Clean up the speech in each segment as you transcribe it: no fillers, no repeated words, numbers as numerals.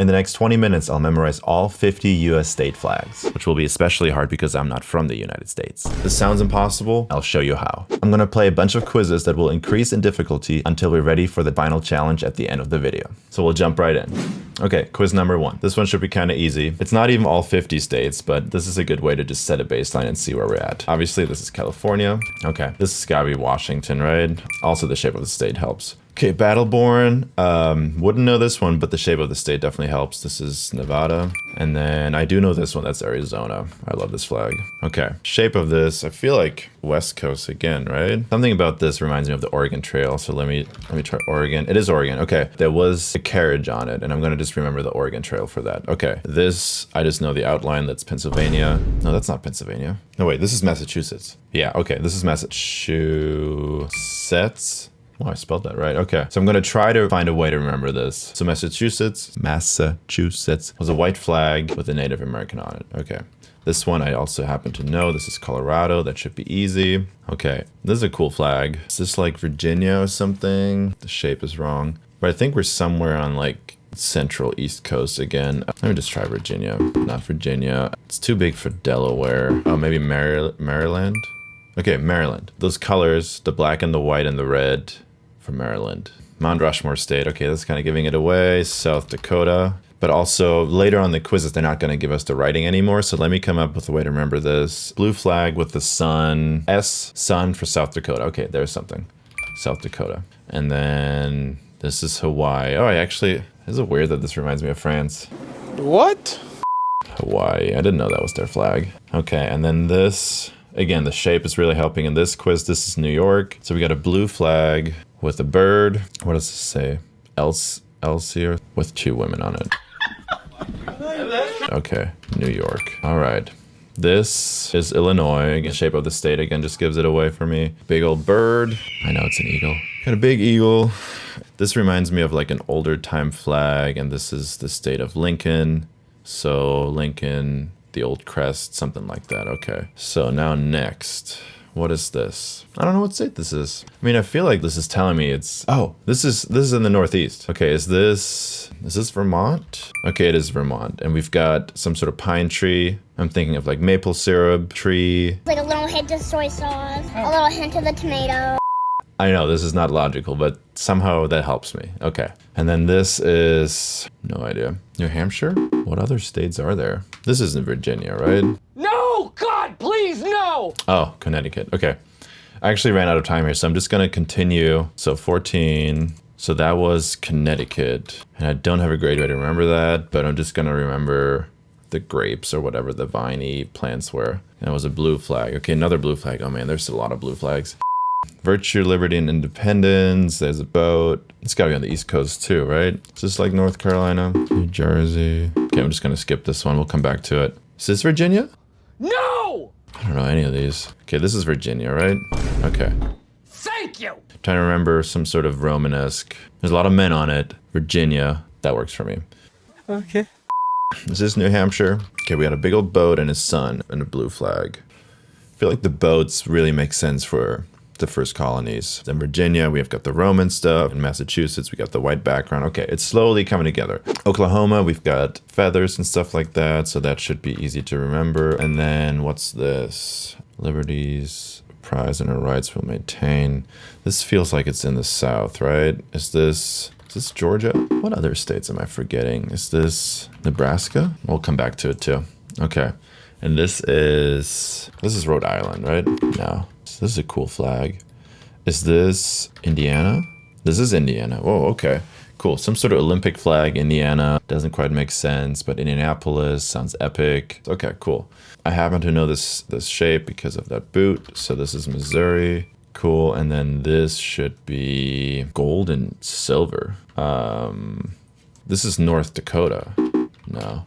In the next 20 minutes, I'll memorize all 50 US state flags, which will be especially hard because I'm not from the United States. This sounds impossible. I'll show you how. I'm gonna play a bunch of quizzes that will increase in difficulty until we're ready for the final challenge at the end of the video. So we'll jump right in. Okay, quiz number 1. This one should be kind of easy. It's not even all 50 states, but this is a good way to just set a baseline and see where we're at. Obviously, this is California. Okay, this has gotta be Washington, right? Also, the shape of the state helps. Okay, Battleborn. Wouldn't know this one, but the shape of the state definitely helps. This is Nevada. And then I do know this one. That's Arizona. I love this flag. Okay, shape of this. I feel like West Coast again, right? Something about this reminds me of the Oregon Trail. So let me try Oregon. It is Oregon. Okay, there was a carriage on it, and I'm gonna just remember the Oregon Trail for that. Okay, this I just know the outline. That's Pennsylvania. No, that's not Pennsylvania. No, wait, this is Massachusetts. Yeah, okay, this is Massachusetts. Oh, I spelled that right. Okay. So I'm going to try to find a way to remember this. So Massachusetts was a white flag with a Native American on it. Okay. This one I also happen to know. This is Colorado. That should be easy. Okay. This is a cool flag. Is this like Virginia or something? The shape is wrong. But I think we're somewhere on like central East Coast again. Let me just try Virginia. Not Virginia. It's too big for Delaware. Oh, maybe Maryland? Okay, Maryland. Those colors, the black and the white and the red for Maryland. Mount Rushmore State. Okay, that's kind of giving it away. South Dakota. But also later on the quizzes, they're not going to give us the writing anymore. So let me come up with a way to remember this. Blue flag with the sun. Sun for South Dakota. Okay, there's something. South Dakota. And then this is Hawaii. Oh, is it weird that this reminds me of France? What? Hawaii. I didn't know that was their flag. Okay, and then this. Again, the shape is really helping in this quiz. This is New York. So we got a blue flag with a bird. What does this say? Elsier with 2 women on it. Okay, New York. All right. This is Illinois. Again, shape of the state again just gives it away for me. Big old bird. I know it's an eagle. Got a big eagle. This reminds me of like an older time flag, and this is the state of Lincoln. So Lincoln, the old crest, something like that. Okay. So now next. What is this? I don't know what state this is. I mean, I feel like this is telling me it's... Oh, this is in the Northeast. Okay, is this Vermont? Okay, it is Vermont. And we've got some sort of pine tree. I'm thinking of like maple syrup tree. Like a little hint of soy sauce, a little hint of the tomato. I know this is not logical, but somehow that helps me. Okay. And then this is... No idea. New Hampshire? What other states are there? This isn't Virginia, right? No! God, please, no! Oh, Connecticut. Okay. I actually ran out of time here, so I'm just going to continue. So 14. So that was Connecticut. And I don't have a great way to remember that, but I'm just going to remember the grapes or whatever the viney plants were. And it was a blue flag. Okay, another blue flag. Oh man, there's a lot of blue flags. Virtue, Liberty, and Independence. There's a boat. It's got to be on the East Coast too, right? It's just like North Carolina, New Jersey. Okay, I'm just going to skip this one. We'll come back to it. Is this Virginia? No! I don't know any of these. Okay, this is Virginia, right? Okay. Thank you! Trying to remember some sort of Romanesque. There's a lot of men on it. Virginia. That works for me. Okay. Is this New Hampshire? Okay, we got a big old boat and a sun and a blue flag. I feel like the boats really make sense for the first colonies. In Virginia, we've got the Roman stuff. In Massachusetts, we got the white background. Okay, it's slowly coming together. Oklahoma, we've got feathers and stuff like that, so that should be easy to remember. And then what's this? Liberties, prize, and our rights will maintain. This feels like it's in the South, right? Is this Georgia? What other states am I forgetting? Is this Nebraska? We'll come back to it too. Okay. And this is Rhode Island, right? No. This is a cool flag. Is this Indiana? This is Indiana. Oh, okay. Cool. Some sort of Olympic flag, Indiana. Doesn't quite make sense, but Indianapolis sounds epic. Okay, cool. I happen to know this shape because of that boot. So this is Missouri. Cool. And then this should be gold and silver. This is North Dakota. No.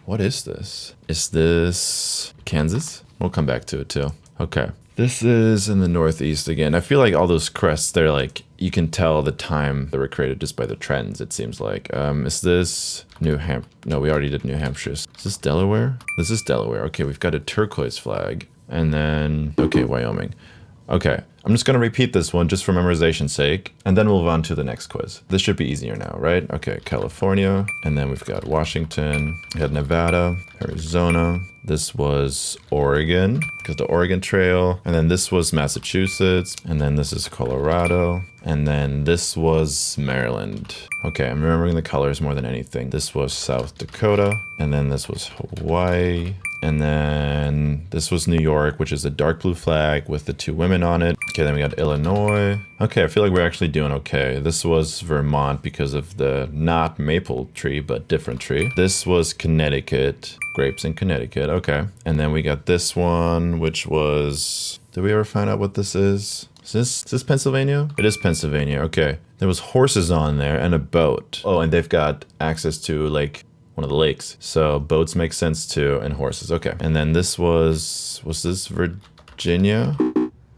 What is this? Is this Kansas? We'll come back to it too. Okay. This is in the Northeast again. I feel like all those crests, they're like, you can tell the time they were created just by the trends, it seems like. Is this New Hampshire? No, we already did New Hampshire. Is this Delaware? This is Delaware. Okay, we've got a turquoise flag. And then, okay, Wyoming. Okay, I'm just gonna repeat this one just for memorization's sake, and then we'll move on to the next quiz. This should be easier now, right? Okay, California, and then we've got Washington, we had Nevada, Arizona. This was Oregon, because the Oregon Trail, and then this was Massachusetts, and then this is Colorado, and then this was Maryland. Okay, I'm remembering the colors more than anything. This was South Dakota, and then this was Hawaii. And then this was New York, which is a dark blue flag with the 2 women on it. Okay, then we got Illinois. Okay, I feel like we're actually doing okay. This was Vermont because of the not maple tree, but different tree. This was Connecticut. Grapes in Connecticut, okay. And then we got this one, which was... Did we ever find out what this is? Is this Pennsylvania? It is Pennsylvania, okay. There was horses on there and a boat. Oh, and they've got access to like one of the lakes. So boats make sense too, and horses. Okay. And then this was this Virginia?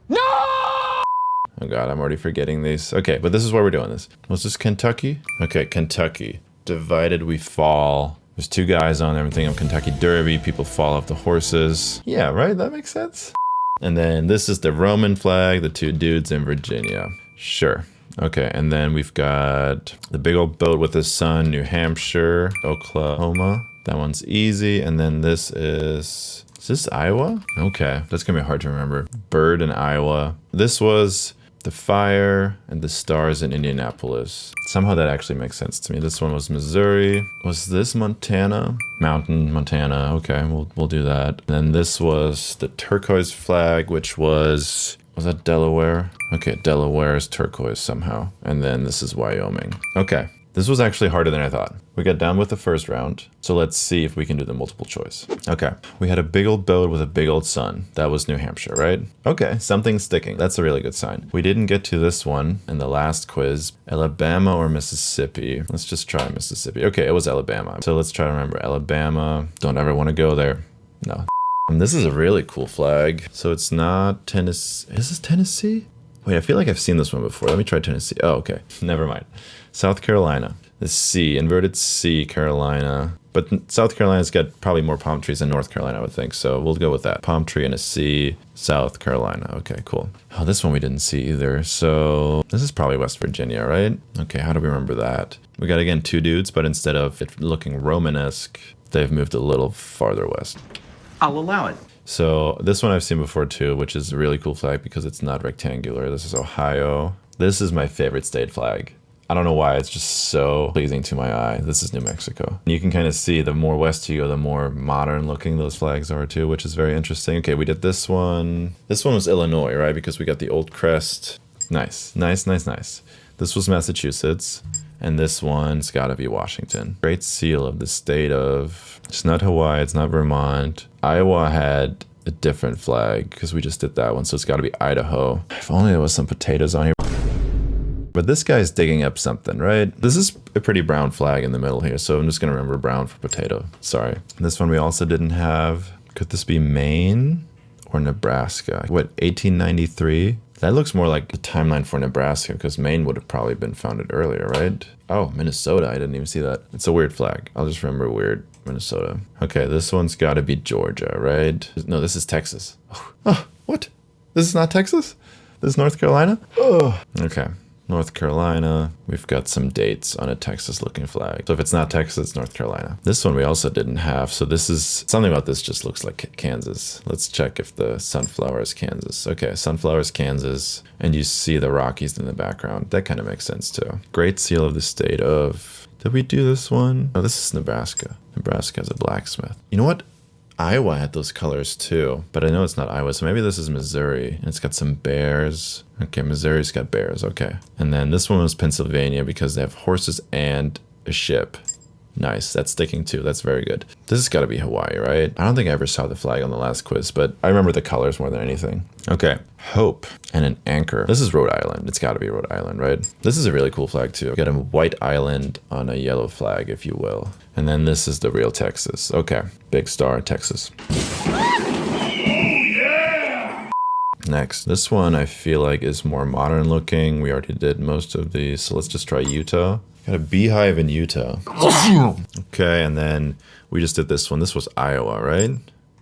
No! Oh God, I'm already forgetting these. Okay, but this is why we're doing this. Was this Kentucky? Okay, Kentucky. Divided we fall. There's 2 guys on there. I'm thinking of Kentucky Derby. People fall off the horses. Yeah, right? That makes sense. And then this is the Roman flag, the 2 dudes in Virginia. Sure. Okay, and then we've got the big old boat with the sun, New Hampshire, Oklahoma. That one's easy. And then this is this Iowa? Okay, that's gonna be hard to remember. Bird in Iowa. This was the fire and the stars in Indianapolis. Somehow that actually makes sense to me. This one was Missouri. Was this Montana? Mountain, Montana. Okay, we'll do that. And then this was the turquoise flag, which was that Delaware? Okay, Delaware is turquoise somehow. And then this is Wyoming. Okay, this was actually harder than I thought. We got done with the first round, so let's see if we can do the multiple choice. Okay, we had a big old boat with a big old sun. That was New Hampshire, right? Okay, something's sticking. That's a really good sign. We didn't get to this one in the last quiz. Alabama or Mississippi? Let's just try Mississippi. Okay, it was Alabama. So let's try to remember Alabama. Don't ever want to go there. No. And this is a really cool flag. So it's not Tennessee. Is this Tennessee? Wait, I feel like I've seen this one before. Let me try Tennessee. Oh, okay. Never mind. South Carolina. The C, inverted C, Carolina. But South Carolina's got probably more palm trees than North Carolina, I would think. So we'll go with that. Palm tree and a C, South Carolina. Okay, cool. Oh, this one we didn't see either. So this is probably West Virginia, right? Okay, how do we remember that? We got, again, 2 dudes, but instead of it looking Romanesque, they've moved a little farther west. I'll allow it. So this one I've seen before too, which is a really cool flag because it's not rectangular. This is Ohio. This is my favorite state flag. I don't know why, it's just so pleasing to my eye. This is New Mexico. You can kind of see the more west you go, the more modern looking those flags are too, which is very interesting. Okay, we did this one. This one was Illinois, right? Because we got the old crest. Nice, nice, nice, nice. This was Massachusetts. And this one's gotta be Washington. Great seal of the state of... It's not Hawaii, it's not Vermont. Iowa had a different flag because we just did that one, so it's gotta be Idaho. If only there was some potatoes on here. But this guy's digging up something, right? This is a pretty brown flag in the middle here, so I'm just gonna remember brown for potato. Sorry. This one we also didn't have. Could this be Maine or Nebraska? What, 1893? That looks more like the timeline for Nebraska because Maine would have probably been founded earlier, right? Oh, Minnesota. I didn't even see that. It's a weird flag. I'll just remember weird Minnesota. Okay, this one's got to be Georgia, right? No, this is Texas. Oh, what? This is not Texas? This is North Carolina? Oh, okay. North Carolina. We've got some dates on a Texas looking flag. So if it's not Texas, it's North Carolina. This one we also didn't have. So this is something about this just looks like Kansas. Let's check if the sunflower is Kansas. Okay, sunflower is Kansas. And you see the Rockies in the background. That kind of makes sense too. Great seal of the state of... Did we do this one? Oh, this is Nebraska. Nebraska has a blacksmith. You know what? Iowa had those colors too, but I know it's not Iowa, so maybe this is Missouri, and it's got some bears. Okay, Missouri's got bears, okay. And then this one was Pennsylvania because they have horses and a ship. Nice, that's sticking too, that's very good. This has got to be Hawaii, right? I don't think I ever saw the flag on the last quiz, but I remember the colors more than anything. Okay, hope and an anchor. This is Rhode Island, it's got to be Rhode Island, right? This is a really cool flag too. Got a white island on a yellow flag, if you will. And then this is the real Texas. Okay, big star, Texas. Next, this one I feel like is more modern looking. We already did most of these, so let's just try Utah. Got a beehive in Utah. Okay, and then we just did this one. This was Iowa, right?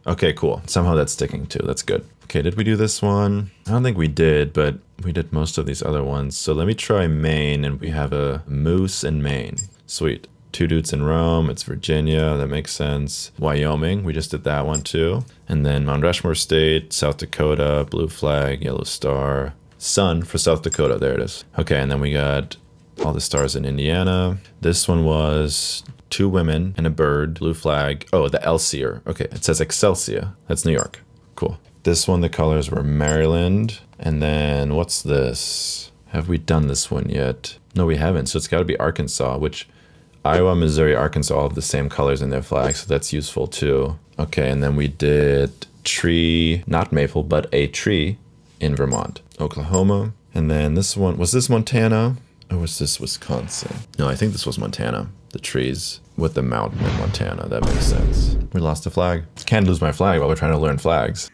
Okay, cool. Somehow that's sticking too. That's good. Okay, did we do this one? I don't think we did, but we did most of these other ones. So let me try Maine, and we have a moose in Maine. Sweet. Two dudes in Rome. It's Virginia. That makes sense. Wyoming. We just did that one too. And then Mount Rushmore State, South Dakota, blue flag, yellow star. Sun for South Dakota. There it is. Okay, and then we got all the stars in Indiana. This one was two women and a bird, blue flag. Oh, the Elsier. Okay, it says Excelsior. That's New York. Cool. This one, the colors were Maryland. And then what's this? Have we done this one yet? No, we haven't. So it's got to be Arkansas, which Iowa, Missouri, Arkansas all have the same colors in their flag. So that's useful too. Okay, and then we did tree, not maple, but a tree in Vermont, Oklahoma. And then this one, was this Montana? Or was this Wisconsin? No, I think this was Montana. The trees with the mountain in Montana. That makes sense. We lost a flag. Can't lose my flag while we're trying to learn flags.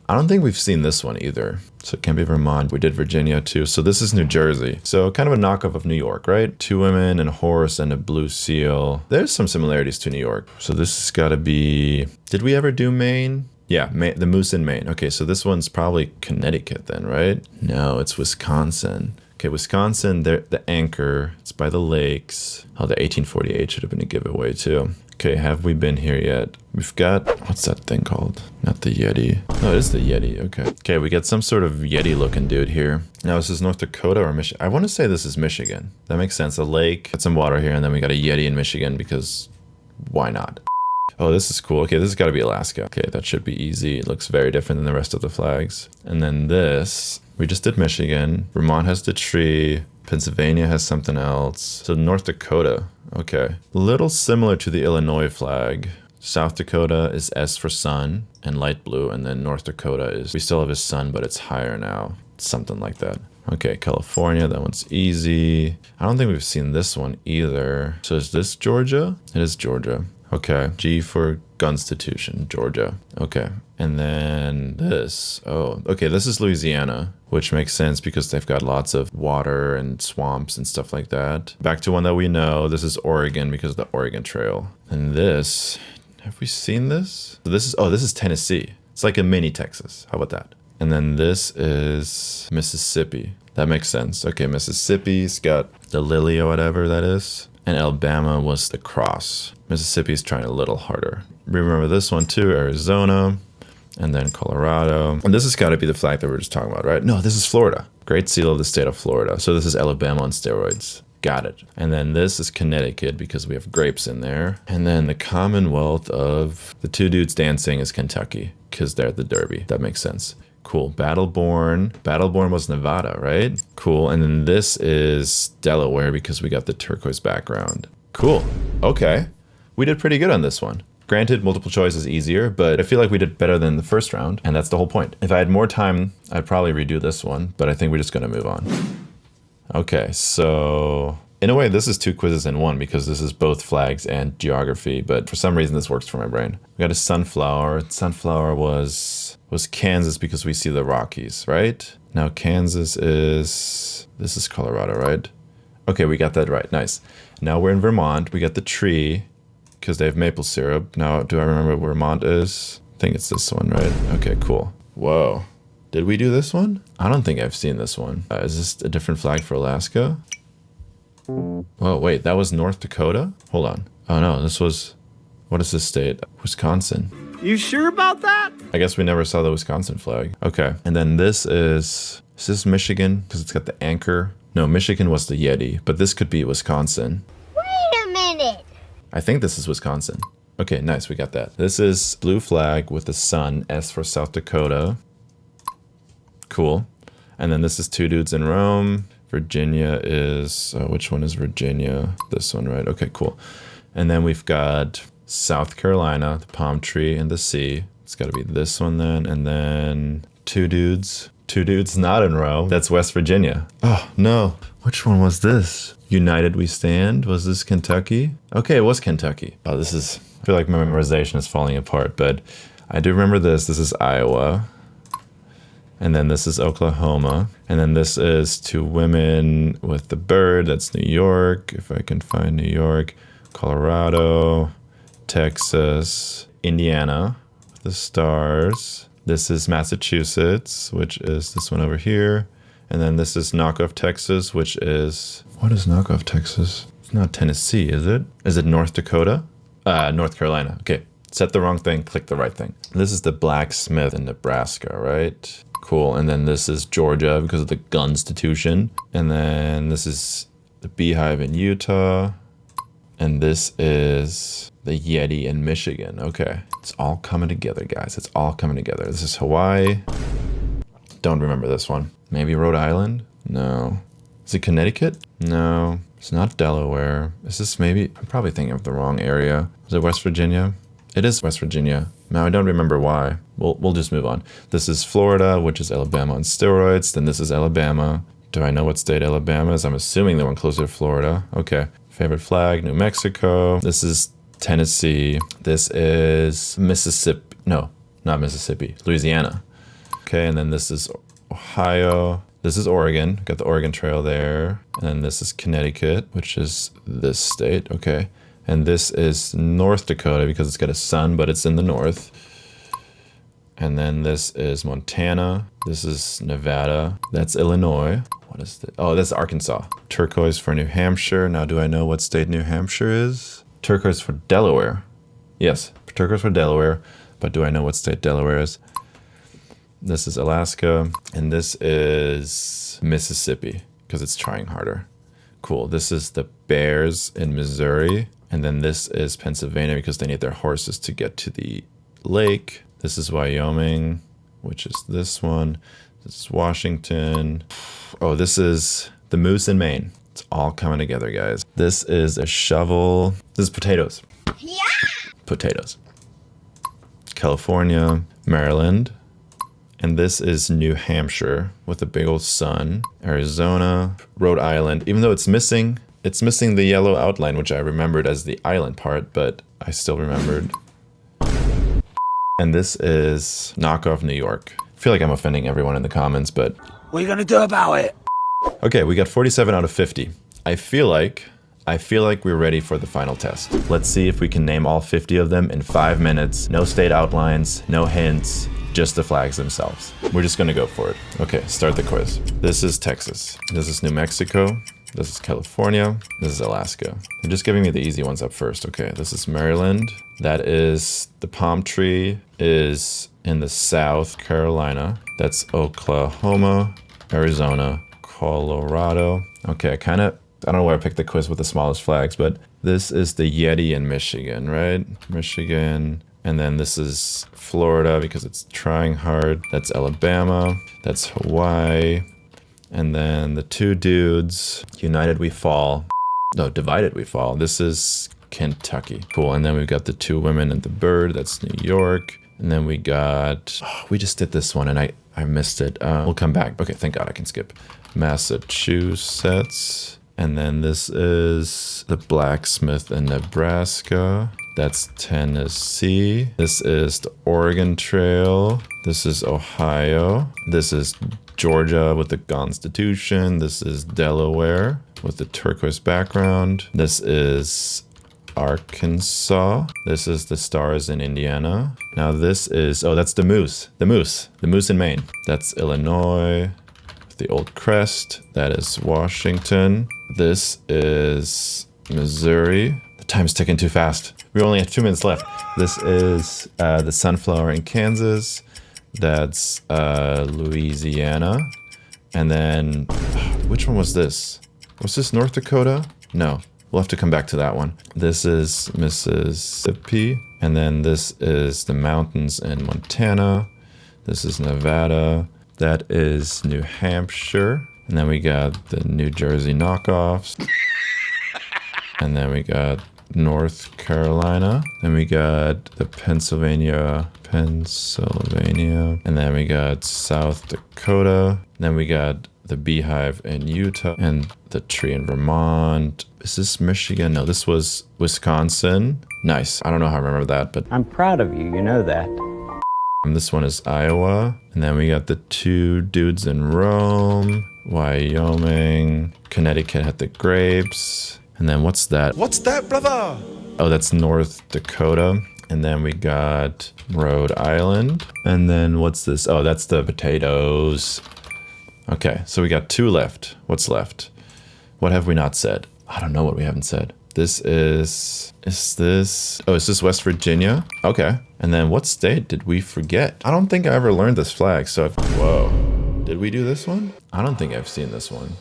I don't think we've seen this one either. So it can't be Vermont. We did Virginia too. So this is New Jersey. So kind of a knockoff of New York, right? Two women and a horse and a blue seal. There's some similarities to New York. So this has got to be... Did we ever do Maine? Yeah, the moose in Maine. Okay, so this one's probably Connecticut then, right? No, it's Wisconsin. Okay, Wisconsin, the anchor. It's by the lakes. Oh, the 1848 should have been a giveaway too. Okay, have we been here yet? We've got, what's that thing called? Not the Yeti. No, it is the Yeti, okay. Okay, we got some sort of Yeti looking dude here. Now, is this North Dakota or Michigan? I want to say this is Michigan. That makes sense. A lake, got some water here, and then we got a Yeti in Michigan because why not? Oh, this is cool. Okay, this has got to be Alaska. Okay, that should be easy. It looks very different than the rest of the flags. And then this, we just did Michigan. Vermont has the tree. Pennsylvania has something else. So North Dakota, okay. A little similar to the Illinois flag. South Dakota is S for sun and light blue. And then North Dakota is, we still have a sun, but it's higher now. Something like that. Okay, California, that one's easy. I don't think we've seen this one either. So is this Georgia? It is Georgia. Okay, G for Constitution, Georgia. Okay, and then this. Oh, okay, this is Louisiana, which makes sense because they've got lots of water and swamps and stuff like that. Back to one that we know. This is Oregon because of the Oregon Trail. And this, have we seen this? This is Tennessee. It's like a mini Texas. How about that? And then this is Mississippi. That makes sense. Okay, Mississippi's got the lily or whatever that is. And Alabama was the cross. Mississippi's trying a little harder. Remember this one too, Arizona, and then Colorado. And this has got to be the flag that we we're just talking about, right? No, this is Florida. Great Seal of the state of Florida. So this is Alabama on steroids. Got it. And then this is Connecticut because we have grapes in there. And then the Commonwealth of the two dudes dancing is Kentucky because they're at the Derby. That makes sense. Cool. Battleborn. Battleborn was Nevada, right? Cool. And then this is Delaware because we got the turquoise background. Cool. Okay. We did pretty good on this one. Granted, multiple choice is easier, but I feel like we did better than the first round, and that's the whole point. If I had more time, I'd probably redo this one, but I think we're just going to move on. Okay, so in a way, this is two quizzes in one because this is both flags and geography, but for some reason, this works for my brain. We got a sunflower. Sunflower was Kansas because we see the Rockies, right? Now Kansas is, this is Colorado, right? Okay, we got that right. Nice. Now we're in Vermont. We got the tree because they have maple syrup. Now, do I remember where Vermont is? I think it's this one, right? Okay, cool. Whoa. Did we do this one? I don't think I've seen this one. Is this a different flag for Alaska? Whoa, wait, that was North Dakota? Hold on. Oh no, this was, what is this state? Wisconsin. You sure about that? I guess we never saw the Wisconsin flag. Okay, and then this is this Michigan? Because it's got the anchor. No, Michigan was the Yeti, but this could be Wisconsin. Wait a minute. I think this is Wisconsin. Okay, nice, we got that. This is blue flag with the sun, S for South Dakota. Cool. And then this is two dudes in Rome. Virginia is, which one is Virginia? This one, right? Okay, cool. And then we've got South Carolina, the palm tree and the sea. It's got to be this one then. And then two dudes not in Rome. That's West Virginia. Oh, no. Which one was this? United We Stand. Was this Kentucky? Okay, it was Kentucky. Oh, I feel like my memorization is falling apart, but I do remember this. This is Iowa. And then this is Oklahoma. And then this is two women with the bird. That's New York, if I can find New York. Colorado, Texas, Indiana, the stars. This is Massachusetts, which is this one over here. And then this is knockoff Texas, which is... What is knockoff Texas? It's not Tennessee, is it? Is it North Dakota? North Carolina. Okay. Set the wrong thing, click the right thing. This is the blacksmith in Nebraska, right? Cool. And then this is Georgia because of the Gunstitution. And then this is the Beehive in Utah. And this is the Yeti in Michigan. Okay. It's all coming together, guys. It's all coming together. This is Hawaii. Don't remember this one. Maybe Rhode Island? No. Is it Connecticut? No. It's not Delaware. Is this maybe... I'm probably thinking of the wrong area. Is it West Virginia? It is West Virginia. Now I don't remember why. We'll just move on. This is Florida, which is Alabama on steroids. Then this is Alabama. Do I know what state Alabama is? I'm assuming the one closer to Florida. Okay. Favorite flag, New Mexico. This is Tennessee. This is Mississippi. No, not Mississippi. Louisiana. Okay, and then this is Ohio. This is Oregon. Got the Oregon Trail there. And then this is Connecticut, which is this state. Okay. And this is North Dakota because it's got a sun, but it's in the north. And then this is Montana. This is Nevada. That's Illinois. What is this? Oh, that's Arkansas. Turquoise for New Hampshire. Now, do I know what state New Hampshire is? Turquoise for Delaware. Yes, turquoise for Delaware. But do I know what state Delaware is? This is Alaska. And this is Mississippi because it's trying harder. Cool. This is the Bears in Missouri. And then this is Pennsylvania because they need their horses to get to the lake. This is Wyoming, which is this one. This is Washington. Oh, this is the moose in Maine. It's all coming together, guys. This is a shovel. This is potatoes. Yeah. Potatoes. California, Maryland. And this is New Hampshire with a big old sun. Arizona, Rhode Island. Even though it's missing the yellow outline, which I remembered as the island part, but I still remembered. And this is knockoff New York. I feel like I'm offending everyone in the comments, but... What are you gonna do about it? Okay, we got 47 out of 50. I feel like we're ready for the final test. Let's see if we can name all 50 of them in 5 minutes. No state outlines, no hints, just the flags themselves. We're just gonna go for it. Okay, start the quiz. This is Texas. This is New Mexico. This is California. This is Alaska. They're just giving me the easy ones up first. Okay, this is Maryland. That is, the palm tree is in the South Carolina. That's Oklahoma, Arizona, Colorado. Okay, I don't know why I picked the quiz with the smallest flags, but this is the Yeti in Michigan, right? Michigan. And then this is Florida because it's trying hard. That's Alabama. That's Hawaii. And then the two dudes, United We Fall. No, Divided We Fall. This is Kentucky. Cool. And then we've got the two women and the bird. That's New York. And then we got... Oh, we just did this one and I missed it. We'll come back. Okay, thank God I can skip. Massachusetts. And then this is the blacksmith in Nebraska. That's Tennessee. This is the Oregon Trail. This is Ohio. This is Georgia with the Constitution. This is Delaware with the turquoise background. This is Arkansas. This is the stars in Indiana. Now this is, oh, that's the moose. The moose in Maine. That's Illinois. The old crest. That is Washington. This is Missouri. The time's ticking too fast. We only have 2 minutes left. This is the sunflower in Kansas. That's Louisiana. And then, which one was this? Was this North Dakota? No, we'll have to come back to that one. This is Mississippi. And then this is the mountains in Montana. This is Nevada. That is New Hampshire. And then we got the New Jersey knockoffs. And then we got North Carolina. Then we got the Pennsylvania. And then we got South Dakota. Then we got the Beehive in Utah and the tree in Vermont. Is this Michigan? No, this was Wisconsin. Nice. I don't know how I remember that, but I'm proud of you, you know that. And this one is Iowa. And then we got the two dudes in Rome, Wyoming, Connecticut had the grapes. And then what's that? What's that, brother? Oh, that's North Dakota. And then we got Rhode Island. And then what's this? Oh, that's the potatoes. Okay, so we got 2 left. What's left? What have we not said? I don't know what we haven't said. This is this? Oh, is this West Virginia? Okay. And then what state did we forget? I don't think I ever learned this flag, so whoa. Did we do this one? I don't think I've seen this one.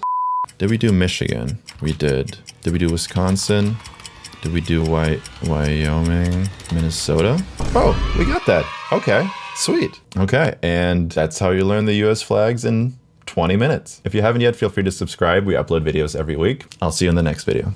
Did we do Michigan? We did. Did we do Wisconsin? Did we do Wyoming? Minnesota? Oh, we got that. Okay, sweet. Okay, and that's how you learn the US flags in 20 minutes. If you haven't yet, feel free to subscribe. We upload videos every week. I'll see you in the next video.